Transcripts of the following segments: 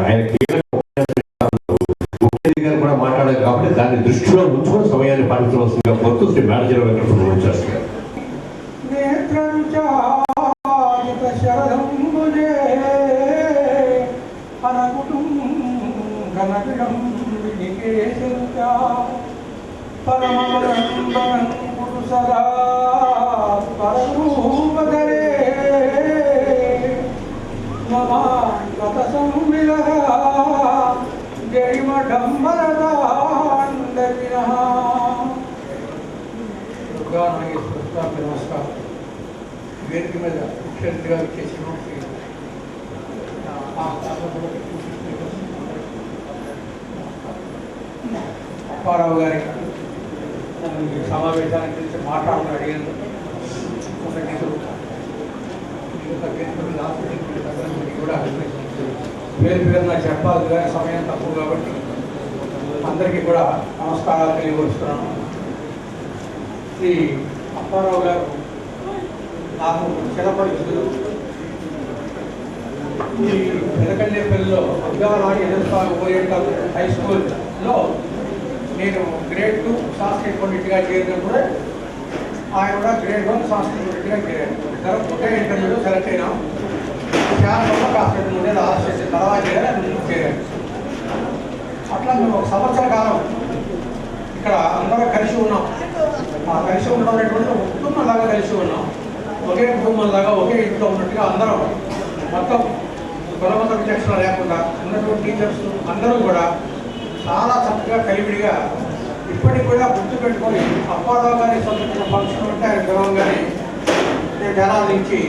ఆయన గారు కూడా మాట్లాడారు కాబట్టి దాన్ని దృష్టిలో ఉంచుకొని సమయాన్ని పాటించవలసిందిగా కోరుతూ శ్రీ మేనేజర్ వెంకటరమణ చేస్తారు. నమస్కారం. వేదిక మీద ముఖ్య అతిథిగా చేసిన అప్పారావు గారి సమావేశానికి గురించి మాట్లాడాలని అడిగాను. కూడా పేరు పేరున చెప్పాలి కానీ సమయం తక్కువ కాబట్టి అందరికీ కూడా నమస్కారాలు తెలియపరుస్తున్నాను. శ్రీ అప్పారావు గారు నాకు చిరపరిచితులు. ఈ వెనకల్లేపల్లిలో ఉద్యోగనాడు ఎదుర్కొన్న ఓరియంటల్ హై స్కూల్లో నేను గ్రేడ్ 2 సాంస్కృతిక పండిట్గా చేరినప్పుడు ఆయన కూడా గ్రేడ్ 1 సాంస్కృతిక పండిట్గా చేరారు. ఇద్దరు ఒకే ఇంటర్వ్యూలో సెలెక్ట్ అయినాం. చాలా కాస్త ముందే లాస్ట్ చేసిన తర్వాత చేరారు. అట్లా మేము ఒక సంవత్సర కాలం ఇక్కడ అందరం కలిసి ఉన్నాం. ఆ కలిసి ఉన్నటువంటి ఒక కుటుంబంలాగా కలిసి ఉన్నాం. ఒకే కుటుంబంలాగా ఒకే ఇంట్లో ఉన్నట్టుగా అందరం మొత్తం కులమత విచక్షణ లేకుండా ఉన్నటువంటి టీచర్స్ అందరూ కూడా చాలా చక్కగా కలివిడిగా ఇప్పటికి కూడా గుర్తుపెట్టుకొని అప్పారావు గారి సంబంధించిన ఫంక్షన్ ఉంటే ఆయన పిలవంగానే నేను జనాల నుంచి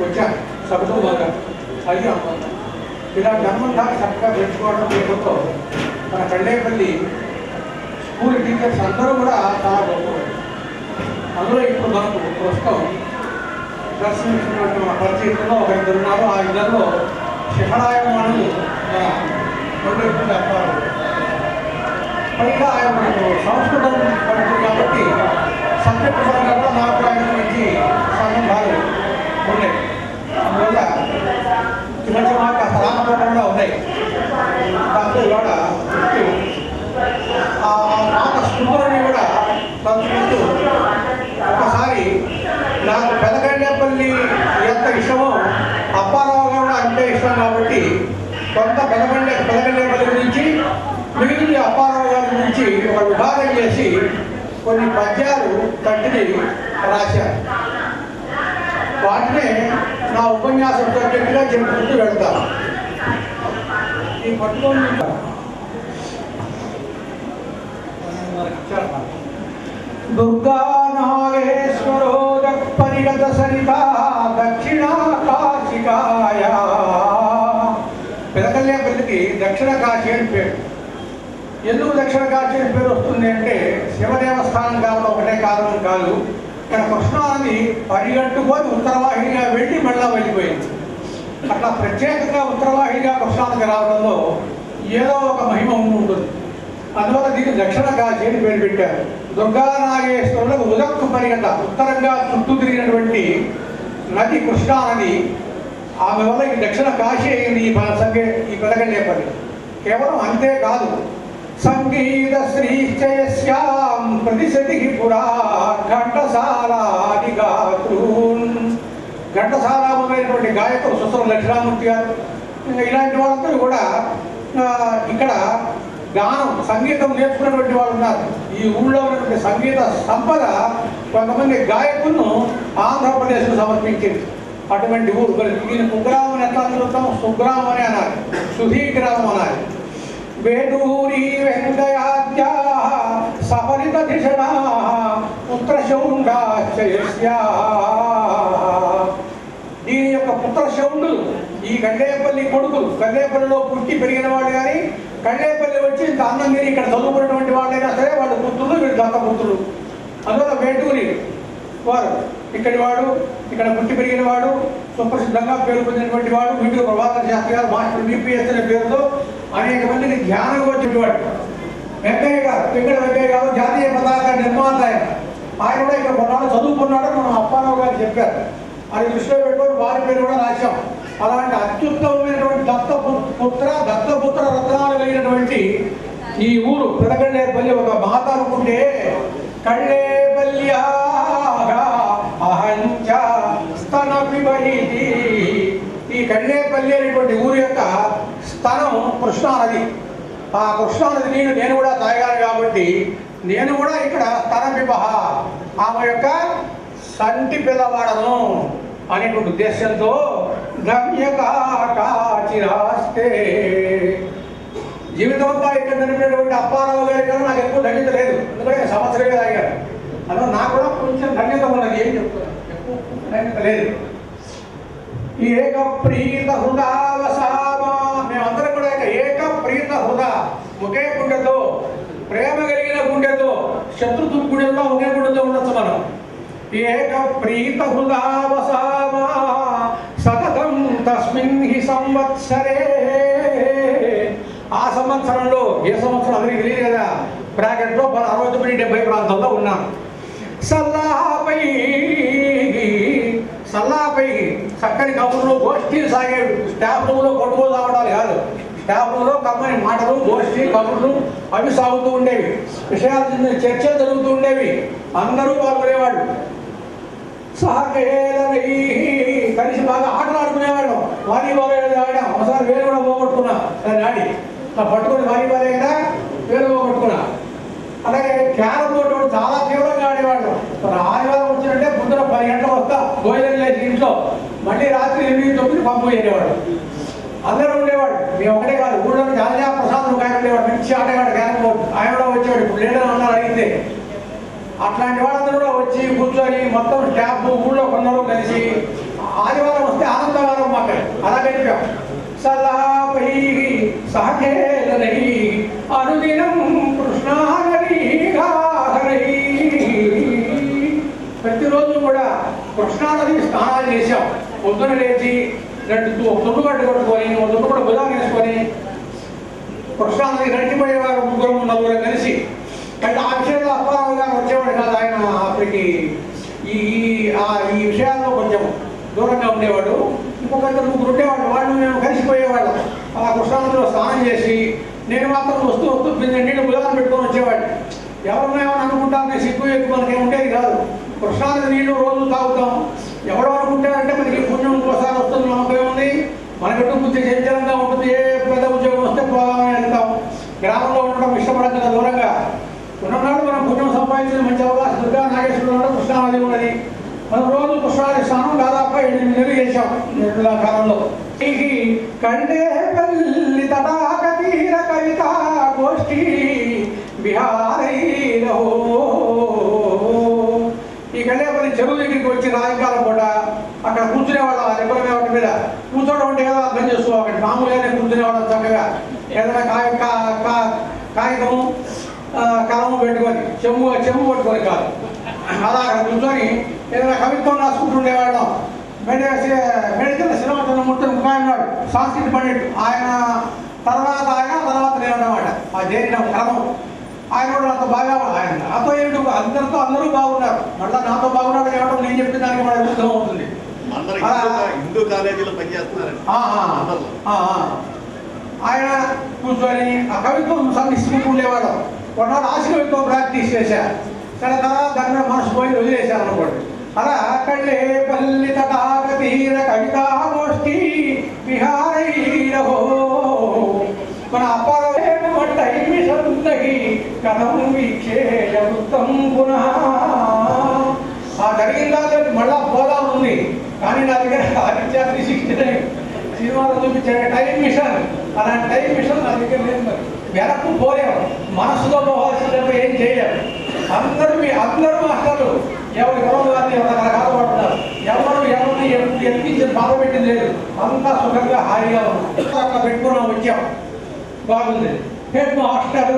వచ్చాను సకుటుంబంగా. అది ఇలా జన్మంతాన్ని చక్కగా పెంచుకోవడం లేకపోతే మన కళ్ళేపల్లి స్కూల్ టీచర్స్ అందరూ కూడా చాలా గొప్ప. అందులో ఇప్పుడు మనకు ప్రస్తుతం దర్శనమిచ్చినటువంటి మన పరిచయంలో ఒక ఇద్దరు ఉన్నారు. ఆ ఇద్దరిలో శిఖరాయమానులు మన అప్పారావు. పైగా ఆయన మనకు సంస్కృతం పడుతుంది కాబట్టి సబ్జెక్టు పరంగా కూడా నాకు ఆయన మంచి సంబంధాలు ఉన్నాయి. అందువల్ల ఈ మధ్య మాకు రామపరంగా కూడా ఉన్నాయి. దాంతో ఇవాళ ఆ పాత స్కూల్ని కూడా తలుచుకుంటూ ఒకసారి నాకు పెదగండేపల్లి ఎంత ఇష్టమో అప్పారావు కూడా అంతే ఇష్టం కాబట్టి కొంత పెదగండేపల్లి గురించి మిగిలిన అప్పారావు గారి గురించి ఒక విభాగం చేసి కొన్ని పద్యాలు కట్టిని రాశారు. వాటినే నా ఉపన్యాసం సబ్జెక్టుగా చెప్పుకుంటూ వెళ్తాను. ఈ పట్టుకొని దుర్గా నాగేశ్వరో పరిగత సరిత దక్షిణ కాశికాయ. పెదకల్లేపల్లికి దక్షిణ కాశీ అని పేరు. ఎందుకు దక్షిణ కాశీ అని పేరు వస్తుంది అంటే శివ దేవస్థానం కావడం ఒకటే కారణం కాదు. ఇక్కడ కృష్ణానది పరిగట్టుకొని ఉత్తరవాహినిగా వెళ్ళి మళ్ళా వెళ్ళిపోయింది. అట్లా ప్రత్యేకంగా ఉత్తరవాహినిగా కృష్ణానది రావడంలో ఏదో ఒక మహిమ ఉంటుంది. అందువల్ల దీన్ని దక్షిణ కాశీ అని పేరు పెట్టారు. దుర్గా నాగేశ్వరులకు ఉదక్కు పరిగత ఉత్తరంగా చుట్టూ తిరిగినటువంటి నది కృష్ణానది. ఆమె వల్ల ఈ దక్షిణ కాశీ అయింది ఈ పెదగండేపల్లి. కేవలం అంతేకాదు, సంగీత శ్రీశ్చయస్యాం ప్రతిశతి పురా ఘంటసాలాది గాత్రూన్. ఘంటసాల మొదలైనటువంటి గాయకులు సుసరం లక్ష్మణమూర్తి గారు ఇంకా ఇలాంటి వాళ్ళందరూ కూడా ఇక్కడ గానం సంగీతం నేర్చుకున్నటువంటి వాళ్ళు ఉన్నారు. ఈ ఊళ్ళో ఉన్నటువంటి సంగీత సంపద కొంతమంది గాయకులను ఆంధ్రప్రదేశ్కు సమర్పించింది. అటువంటి ఊరు దీని కుగ్రామం అని ఎట్లా చదువుతాం? సుగ్రామం అని అనాలి, సుధీగ్రామం అనాలి. వేదూరి వెంకయాద్య సఫలిత ధిషణ పుత్రశౌండాశ్చయస్య. దీని యొక్క పుత్రశౌండులు ఈ కళ్ళేపల్లి కొడుకులు. కళ్ళేపల్లిలో పుట్టి పెరిగిన వాళ్ళు కానీ కళ్ళేపల్లి వచ్చి ఇంత అన్నం తిని ఇక్కడ చదువుకున్నటువంటి వాళ్ళైనా సరే వాళ్ళ పుత్రులు, వీళ్ళు దత్తపుత్రులు. అందువల్ల వేటూరి వారు ఇక్కడి వాడు, ఇక్కడ పుట్టి పెరిగిన వాడు, సుప్రసిద్ధంగా పేరు పొందినటువంటి వాడు. వీటిలో ప్రభాకర్ శాస్త్రి గారు మాస్టర్ బీపీఎస్ అనే పేరుతో అనేక మందికి ధ్యానం వచ్చేవాడు. వెంకయ్య గారు, వెంకట వెంకయ్య గారు జాతీయ పతాక నిర్మాత ఆయన కూడా ఇక్కడ కొన్నాళ్ళు చదువుకున్నాడు. మనం అప్పారావు గారు చెప్పారు. అది దృష్టిలో పెట్టుకొని వారి పేరు కూడా రాశాం. అలాంటి అత్యుత్తమమైనటువంటి దత్తపుత్రులు ఈ ఊరు పెదకళ్ళేపల్లి ఒక మాత అనుకుంటే కళ్ళేపల్లియాగా అహంచ స్తన పిబహితి. ఈ కళ్ళేపల్లి అనేటువంటి ఊరు యొక్క స్థనం కృష్ణానది. ఆ కృష్ణానది నీళ్ళు నేను కూడా తాగాను కాబట్టి నేను కూడా ఇక్కడ స్తన పిబహ ఆమె యొక్క సంటి పిల్లవాడను అనేటువంటి ఉద్దేశంతో గమ్యకాచిరాస్తే జీవితం అంతా ఇక్కడ జరిపినటువంటి అప్పారావు గారి కన్నా నాకు ఎక్కువ ధన్యత లేదు. ఎందుకంటే సంవత్సరమే తాగారు. అందులో నాకు కూడా కొంచెం ధన్యత ఉన్నది. ఏం చెప్తున్నాను, ఎక్కువ ధన్యత లేదు. ఏక ప్రీత హృదావసామా, మేమందరం కూడా ఏక ప్రీత హృదా, ఒకే గుండెతో, ప్రేమ కలిగిన గుండెతో, శత్రుత్వ గుండెతో ఒకే గుండెతో ఉండొచ్చు మనం. ఏక ప్రీత హృదావసామా సతతం తస్మిన్ హి సంవత్సరే. ఆ సంవత్సరంలో, ఏ సంవత్సరం అందరికీ తెలియదు కదా, బ్రాకెట్లో 69-70 ప్రాంతంలో ఉన్నాను. సల్లాపై చక్కని కబుర్లు గోష్ఠీలు సాగేవి. స్టాఫ్ రూమ్లో కొట్టుకోలు సాగడాలు కాదు, స్టాఫ్ రూమ్లో కమ్మని మాటలు, గోష్ఠీ కబుర్లు అవి సాగుతూ ఉండేవి. విషయాల చర్చలు జరుగుతూ ఉండేవి. అందరూ పాల్గొనేవాళ్ళు. సహకేళనై కలిసి బాగా ఆటలు ఆడుకునేవాళ్ళం. వాలీబాల్ ఆడాం. ఒకసారి వేలు కూడా పోగొట్టుకున్నా. దాన్ని ఆడి పట్టుకుని వాలీబాల్ అయినా వేలు పోగొట్టుకున్నా. అలాగే క్యారమ్ బోర్డు చాలా తీవ్రంగా ఆడేవాళ్ళం. ఆదివారం వచ్చినట్టే పొద్దున 10 గంటలకు వస్తా, భోజనం చేసి ఇంట్లో మళ్ళీ రాత్రి 8-9 పంపు వెళ్ళేవాడు. అందరూ ఉండేవాడు. మేము ఒకటే కాదు, ఊళ్ళో జాలియా ప్రసాద్ ఒక ఆయన ఉండేవాడు, మంచి ఆటగాడు క్యారమ్ బోర్డు. ఆయన కూడా వచ్చేవాడు. ఇప్పుడు లేడని అన్నారు అడిగితే. అట్లాంటి వాళ్ళందరూ కూడా వచ్చి కూర్చొని మొత్తం స్టాఫ్ ఊళ్ళో కొందరు కలిసి ఆదివారం వస్తే ఆనందవారం మాకు అలా గడిపాం. సలాపై సహకేళనై అనుదినం కృష్ణానదీ గాహరై. ప్రతిరోజు కూడా కృష్ణానది స్నానాలు చేశాం. పొద్దున లేచి 2 తుమ్ము గడ్డ కొట్టుకొని, 1 తుమ్ము కూడా బుధాన్ని వేసుకొని కృష్ణానది గడిచిపోయేవారు. 3-4 కలిసి. అంటే ఆ విషయంలో అప్పారావు గారు వచ్చేవాడు కాదు. ఆయన అప్పటికి ఈ విషయాల్లో కొంచెం దూరంగా ఉండేవాడు. ఇంకొక 2-3 ఉండేవాడు. వాళ్ళు మేము కలిసిపోయేవాళ్ళం. అలా కృష్ణానదిలో స్నానం చేసి నేను మాత్రం వస్తూ నీళ్ళు బుధాన్ని పెట్టుకొని వచ్చేవాడు. ఎవరున్నాయని అనుకుంటాం, నేను సిగ్గు ఎక్కువ మనకి ఉండేది కాదు. కృష్ణానది నీళ్ళు రోజు తాగుతాం. ఎవడో అనుకుంటాడంటే మనకి పుణ్యం ఒకసారి వస్తుంది, నమ్మకం ఉంది. మనకంటూ కొంచెం చంచలంగా ఉంటుంది. ఏ పెద్ద ఉద్యోగం వస్తే పోదామని వెళ్తాం. గ్రామంలో ఉండడం ఇష్టపడక దూరంగా ఉన్ననాడు మనం పుణ్యం సంపాదించిన మంచి అవకాశం. దుర్గా నాగేశ్వరుడు కృష్ణానది ఉన్నది. మనం రోజు కృష్ణానది స్నానం దాదాపు 8 నెలలు చేశాం నెలల కాలంలో. కండేపల్లి తటాక తీర కవిత గోష్ఠీ బిహారైరో. ఈ కండేపల్లి చెరువు దగ్గరికి వచ్చి సాయంకాలం పూట అక్కడ కూర్చునేవాళ్ళం. ఆ దెబ్బల మీద కూర్చోవడం అంటే ఏదో అర్థం చేస్తూ అక్కడ మామూలుగానే కూర్చునేవాళ్ళం. చక్కగా ఏదైనా కాగితము కలము పెట్టుకొని చెమ్ము పట్టుకొని కాదు, అలా అక్కడ కూర్చొని ఏదైనా కవిత్వం రాసుకుంటుండేవాళ్ళం. మెడికల్ శ్రీనివాసమూర్తి ముఖాయన్నాడు, సంస్కృతి పండితుడు. ఆయన తర్వాత నేనన్నమాట. ఆ చేరిన క్రమం ఆయన కూడా నాతో బాగా, ఆయన నాతో ఏమిటి అందరితో అందరూ బాగున్నారు. మళ్ళీ నాతో బాగున్నాడు ఏమంటే నేను చెప్పిన దానికి మన అర్థం అవుతుంది. ఆయన కూర్చొని ఆ కవిత్వం సంధిస్తూ ఉండేవాడు. కొన్నాళ్ళు ఆశీర్వదిత్వం ప్రాక్టీస్ చేశారు. సరే తర్వాత దాని మీద మనసు పోయి వదిలేశారు అనుకోండి. అలా కళ్ళేపల్లి తటాక తీర కవితా గోష్ఠీ విహారైరో. మన అప్పారావు కథం వీక్షేయ వృత్తం పునః. ఆ జరిగిన దాని మళ్ళా పోదాం ఉంది. కానీ నా దగ్గర ఆదిత్య 369 సినిమాలో చూపించే టైం మిషన్, అలాంటి టైం మిషన్ నా దగ్గర లేదు. మరి వెనక్కు పోలేము, మనసులో పోవాల్సినప్పుడు ఏం చేయలేము. అందరూ మాస్టర్లు ఎవరి గౌరవాన్ని రకరకాల పడుతున్నారు. ఎవరిని ఎత్తించి బాధ పెట్టింది లేదు. అంతా సుఖంగా హాయిగా ఉన్నాం. అట్లా పెట్టుకున్నాం, వచ్చాం, బాగుంది. హెడ్ మాస్టర్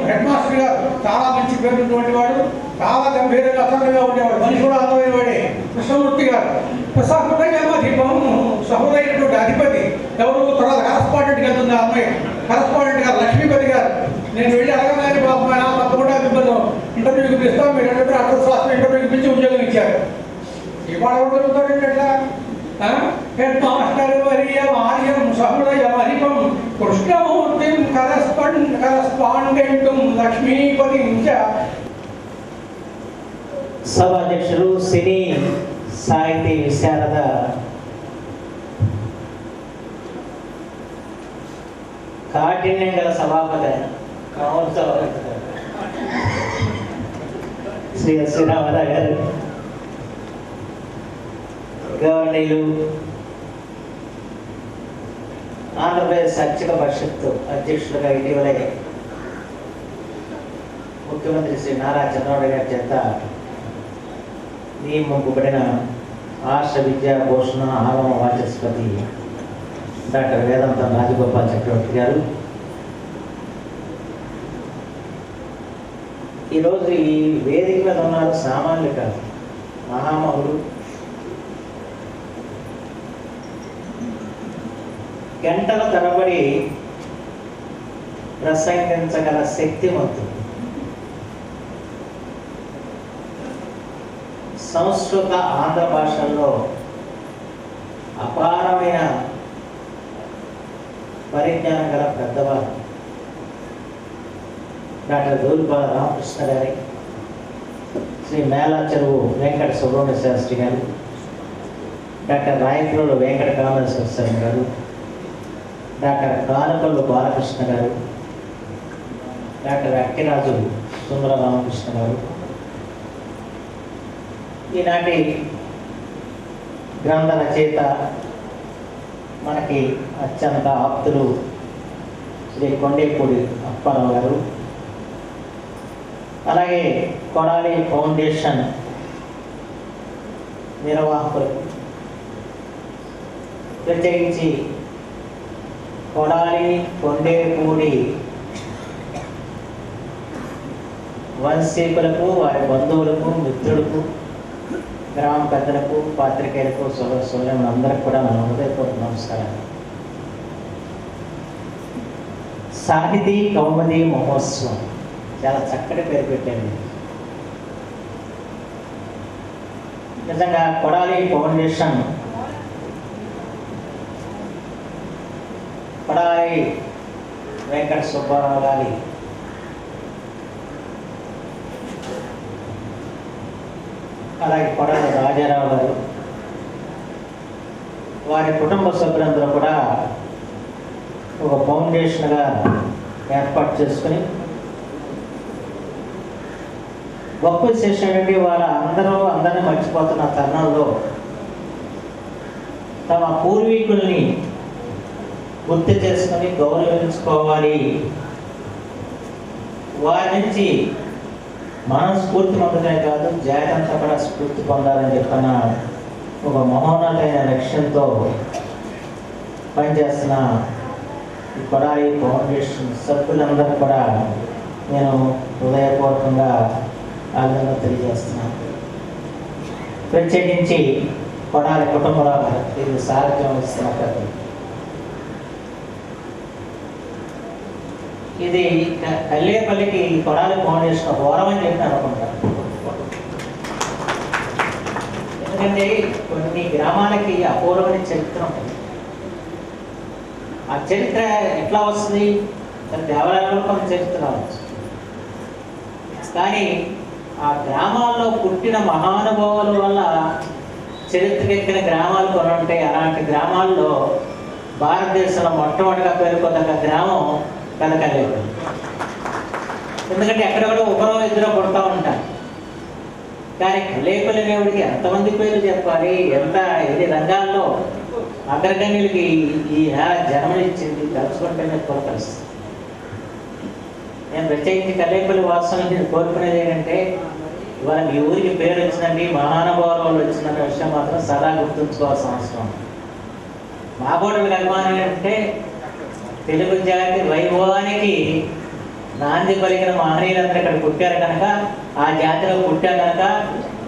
హెడ్ మాస్టర్ గారు చాలా మంచి పేరున్నటువంటి వాడు. చాలా గంభీరంగా అసంగా ఉండేవాడు. మనిషి కూడా అందమైన వాడే. కృష్ణమూర్తి గారు సహృదైనటువంటి అధిపతి. ఎవరు తర్వాత కరస్పాండెంట్కి వెళ్తుంది ఆ అమ్మాయి. కరస్పాండెంట్ గారు లక్ష్మీపతి గారు. నేను వెళ్ళి అడగగానే బాబు తప్పకుండా ఇంటర్వ్యూకి పిలుస్తాం, మీరు అడ్రస్ రాష్ట్రం ఇంటర్వ్యూకి పిలిచి ఉద్యోగం ఇచ్చారు. ఇవాళ జరుగుతాడు ఎట్లా? హెడ్ మాస్టర్ వర్యం ఆర్యం సహృదయం అధిపం కృష్ణమూర్తిం కరస్పాండెంట్ సభాధ్యక్షులు సినీ సాహితీ విశారద కాఠిన్యం గల సభాపతి మామూలు సభాపతి శ్రీ శ్రీరామారావు గారు, గవర్నీలు, ఆంధ్రప్రదేశ్ అర్చక పరిషత్తు అధ్యక్షులుగా ఇటీవలే ముఖ్యమంత్రి శ్రీ నారా చంద్రబాబు గారి చేత నియమింపబడిన రాష్ట్ర విద్యాభూషణ ఆగమ వాచస్పతి డాక్టర్ వేదాంతం రాజగోపాల్ చక్రవర్తి గారు ఈరోజు ఈ వేదిక మీద ఉన్నారు. సామాన్యులు కాదు, మహామహుడు. గంటల తరబడి ప్రసంగించగల శక్తివంతుడు. సంస్కృత ఆంధ్ర భాషల్లో అపారమైన పరిజ్ఞానం గల పెద్దవారు డాక్టర్ దూలిపాల రామకృష్ణ గారి, శ్రీ మేళా చెరువు వెంకట సుబ్రహ్మణ్య శాస్త్రి గారు, డాక్టర్ రాయపురులు వెంకట కామేశ్వర గారు, డాక్టర్ కానుకొల్లు బాలకృష్ణ గారు, డాక్టర్ అక్కిరాజు సుందర రామకృష్ణ గారు, ఈనాటి గ్రంథ రచయిత మనకి అత్యంత ఆప్తులు శ్రీ కొండేపూడి అప్పారావు గారు, అలాగే కొడాలి ఫౌండేషన్ నిర్వాహకులు, ప్రత్యేకించి కొడాలి కొండేపూడి వంశీకులకు, వారి బంధువులకు, మిత్రులకు, గ్రామ పెద్దలకు, పాత్రికేయులకు, సోదరులకు అందరికి కూడా నా హృదయపూర్వక నమస్కారాలు. సాహితీ కౌముది మహోత్సవం చాలా చక్కటి పేరు పెట్టండి. నిజంగా కొడాలి ఫౌండేషన్, కొడాలి వెంకట సుబ్బారావు గారి అలాగే కొడాలి రాజారావు గారు, వారి కుటుంబ సభ్యులందరూ కూడా ఒక ఫౌండేషన్గా ఏర్పాటు చేసుకుని గొప్ప విశేషం ఏంటి, అందరినీ మర్చిపోతున్న తరుణంలో తమ పూర్వీకుల్ని గుర్తు చేసుకుని గౌరవించుకోవాలి, వారి నుంచి మనం స్ఫూర్తి పొందడమే కాదు జాతి అంతా కూడా స్ఫూర్తి పొందాలని చెప్పిన ఒక మహోన్నతమైన లక్ష్యంతో పనిచేస్తున్న ఈ కొడాలి ఫౌండేషన్ సభ్యులందరూ కూడా నేను హృదయపూర్వకంగా ఆనందంగా తెలియజేస్తున్నాను. ప్రత్యేకించి కొడాలి కుటుంబంలో ఇది సారథ్యం వహిస్తున్న ప్రజలు. ఇది కల్లేపల్లికి కొడాలి ఫౌండేషన్ హోరం అని చెప్పి అనుకుంటాను. ఎందుకంటే కొన్ని గ్రామాలకి అపూర్వమైన చరిత్ర ఉంటుంది. ఆ చరిత్ర ఎట్లా వస్తుంది? దేవాలయంలో కొంత చరిత్ర రావచ్చు, కానీ ఆ గ్రామాల్లో పుట్టిన మహానుభావుల వల్ల చరిత్రకెక్కిన గ్రామాలు కొన్ని ఉంటాయి. అలాంటి గ్రామాల్లో భారతదేశంలో మొట్టమొదటిగా పేరుకోదగ్గ గ్రామం కనకలేదు. ఎందుకంటే ఎక్కడెక్కడ ఒకరో ఇద్దరు పుడతా ఉంటారు, కానీ కల్లేపల్లి దేవుడికి ఎంతమంది పేర్లు చెప్పాలి, ఎన్ని రంగాల్లో అగ్రగణ్యులకి ఈ జన్మనిచ్చింది తలుచుకుంటేనే పులకరిస్తుంది. నేను ప్రత్యేకించి కల్లేపల్లి వాస్తవానికి కోరుకునేది ఏంటంటే, ఇవాళ మీ ఊరికి పేరు వచ్చిందండి, మహానుభావుల వాళ్ళు వచ్చిందన్న విషయం మాత్రం సదా గుర్తుంచుకోవాల్సిన అవసరం. మాబోడులకు అభిమానం ఏంటంటే, తెలుగు జాతి వైభవానికి నాంది పలికిన మహనీయులందరూ ఇక్కడ పుట్టారు కనుక, ఆ జాతిలో పుట్టా కనుక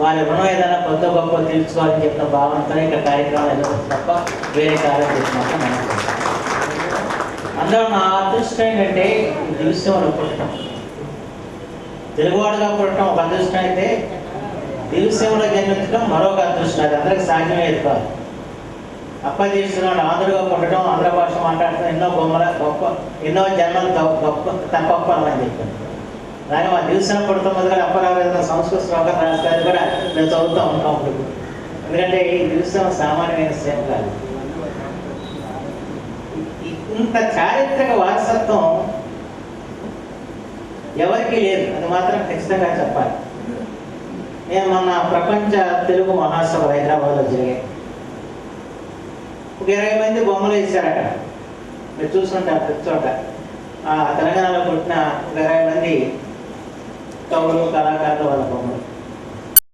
వారి రుణం ఏదైనా కొత్త గొప్ప తెలుసుకోవాలని చెప్పిన భావనతో ఇక్కడ కార్యక్రమాలు ఎదుగుతుంది తప్ప వేరే కార్యం చేసినట్టు మనం అందులో నా అదృష్టం ఏంటంటే దివిసీమలో పుట్టడం, తెలుగువాడుగా పుట్టడం ఒక అదృష్టం అయితే, దివిసీమలో జన్మించడం మరొక అదృష్టం. అది అందరికి సాధ్యమయ్యేది కాదు. అప్పజేస్తున్నాడు ఆంధ్రుగా పుట్టడం, ఆంధ్ర భాష మాట్లాడటం ఎన్నో జన్మలు గొప్ప అని చెప్పాను. అలాగే మా దివసం పడుతున్నది కూడా అప్పరావు ఏదైనా సంస్కృత శ్లోకం రాస్తారు కూడా మేము చదువుతూ ఉంటాం అప్పుడు. ఎందుకంటే ఈ దివసం సామాన్యమైన విషయం కాదు. ఇంత చారిత్రక వారసత్వం ఎవరికీ లేదు, అది మాత్రం ఖచ్చితంగా చెప్పాలి. నేను మొన్న ప్రపంచ తెలుగు మహాసభ హైదరాబాద్లో జరిగాయి. ఒక 20 మంది బొమ్మలు వేశారు అక్కడ. మీరు చూసుకుంటారు ప్రతి చోట. తెలంగాణలో పుట్టిన 20 మంది కవులు కళాకారులు వాళ్ళ బొమ్మలు.